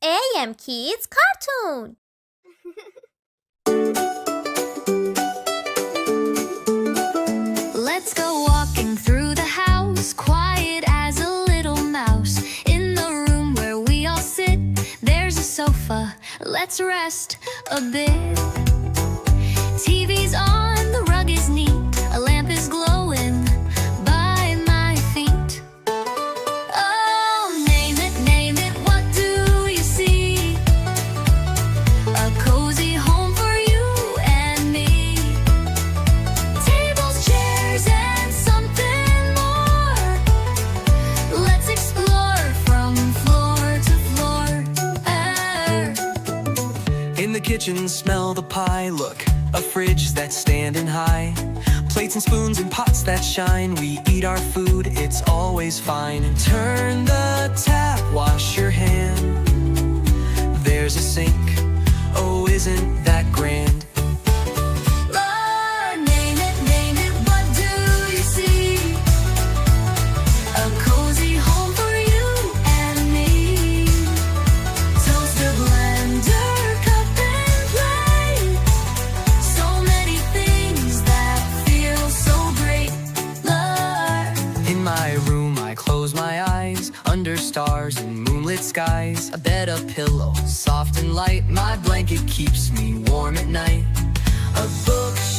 AM Kids Cartoon. Let's go walking through the house, quiet as a little mouse. In the room where we all sit, there's a sofa, let's rest a bit. TV's on, the rug is neat, a lamp is glowing by my feet. Oh, name it, what do you see? A cozy home for you and me. Tables, chairs, and something more. Let's explore from floor to floor. In the kitchen, smell the pie. Look, a fridge that's standing high. Plates and spoons and pots that shine. We eat our food, it's always fine. And turn the tap, wash your hand. There's a sink, oh, isn't that grand? Oh, name it, what do you see? A cozy home for you and me. Toaster, blender, cup and plate. So many things that feel so great. In my room, I close my eyes. Under stars and moonlit skies. A bed, a pillow, soft and light. My blanket keeps me warm at night. A bookshelf